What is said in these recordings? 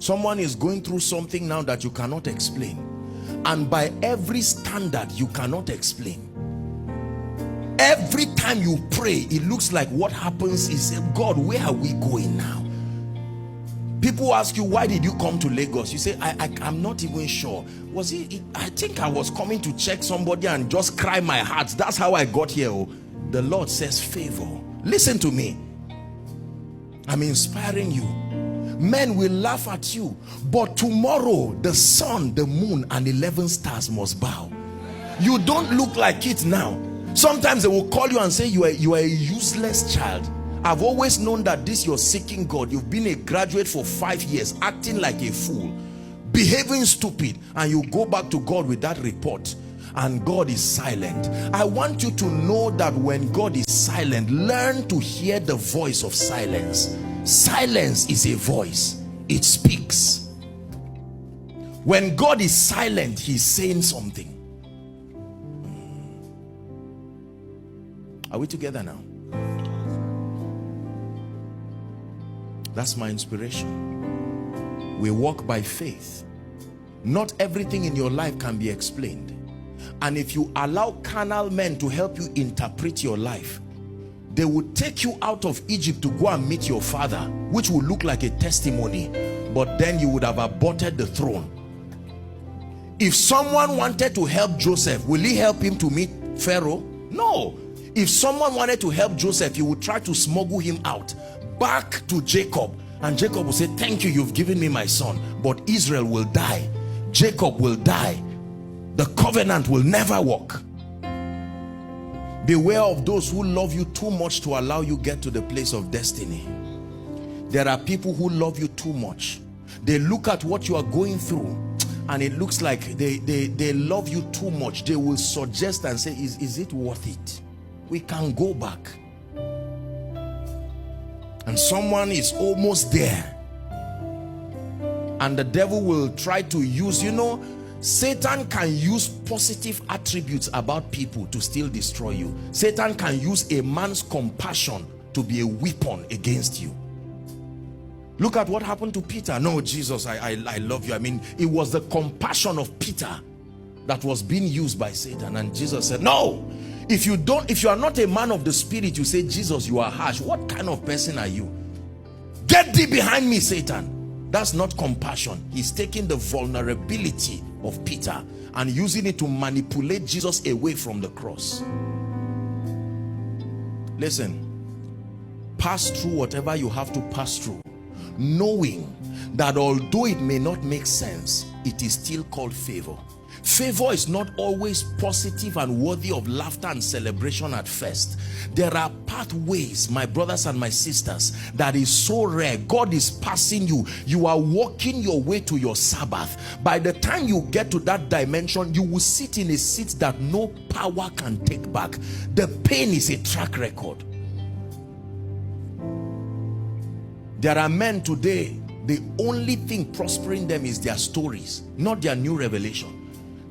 Someone is going through something now that you cannot explain, and by every standard you cannot explain. Every time you pray, it looks like what happens is, God, where are we going now? People ask you, why did you come to Lagos? You say, I'm not even sure. Was it? I think I was coming to check somebody and just cry my heart. That's how I got here. Oh, the Lord says favor. Listen to me. I'm inspiring you. Men will laugh at you, but tomorrow the sun, the moon, and 11 stars must bow. You don't look like it now. Sometimes they will call you and say you are a useless child. I've always known that this you're seeking God. You've been a graduate for 5 years, acting like a fool, behaving stupid, and you go back to God with that report, and God is silent. I want you to know that when God is silent, learn to hear the voice of silence. Silence is a voice. It speaks. When God is silent, he's saying something. Are we together now? That's my inspiration. We walk by faith. Not everything in your life can be explained. And if you allow carnal men to help you interpret your life, they will take you out of Egypt to go and meet your father, which will look like a testimony, but then you would have aborted the throne. If someone wanted to help Joseph, will he help him to meet Pharaoh? No. If someone wanted to help Joseph, he would try to smuggle him out back to Jacob, and Jacob will say, thank you, you've given me my son, but Israel will die, Jacob will die, the covenant will never work. Beware of those who love you too much to allow you get to the place of destiny. There are people who love you too much. They look at what you are going through and it looks like they love you too much. They will suggest and say, is it worth it? We can go back. And someone is almost there, and the devil will try to use, you know, Satan can use positive attributes about people to still destroy you. Satan can use a man's compassion to be a weapon against you. Look at what happened to Peter. No, Jesus, I love you. I mean, it was the compassion of Peter that was being used by Satan, and Jesus said, no. If you are not a man of the spirit, you say, Jesus, you are harsh. What kind of person are you? Get thee behind me, Satan. That's not compassion. He's taking the vulnerability of Peter and using it to manipulate Jesus away from the cross. Listen, pass through whatever you have to pass through, knowing that although it may not make sense, it is still called favor. Favor is not always positive and worthy of laughter and celebration at first. There are pathways, my brothers and my sisters, that is so rare. God is passing you. You are walking your way to your Sabbath. By the time you get to that dimension, you will sit in a seat that no power can take back. The pain is a track record. There are men today, the only thing prospering them is their stories, not their new revelation.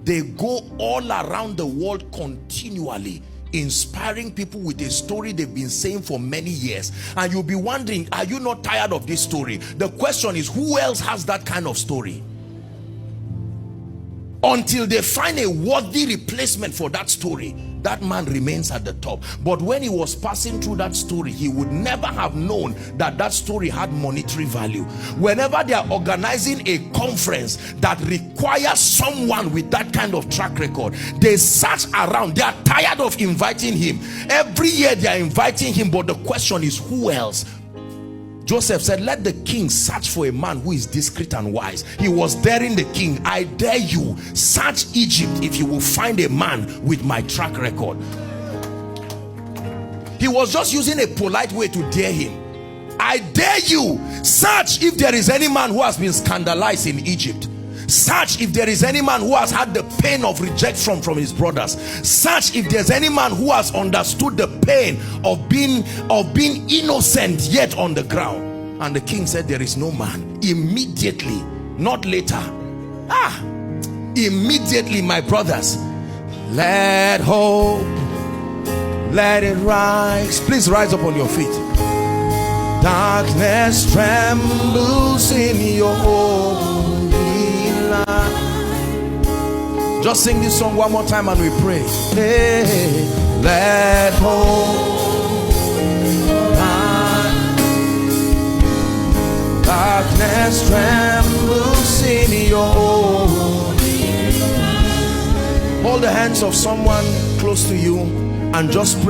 They go all around the world continually, inspiring people with a story they've been saying for many years. And you'll be wondering, are you not tired of this story? The question is, who else has that kind of story? Until they find a worthy replacement for that story, that man remains at the top. But when he was passing through that story, he would never have known that that story had monetary value. Whenever they are organizing a conference that requires someone with that kind of track record, they search around. They are tired of inviting him. Every year they are inviting him, but the question is, who else? Joseph said, let the king search for a man who is discreet and wise. He was daring the king. I dare you, search Egypt if you will find a man with my track record. He was just using a polite way to dare him. I dare you, search if there is any man who has been scandalized in Egypt. Search if there is any man who has had the pain of rejection from his brothers. Search if there's any man who has understood the pain of being innocent yet on the ground. And the king said, there is no man. Immediately, not later. Immediately, my brothers, let hope, let it rise. Please rise up on your feet. Darkness trembles in your holy light. Just sing this song one more time and we pray. Hey, let hope, darkness trembles in your holy light. Hold the hands of someone close to you and just pray.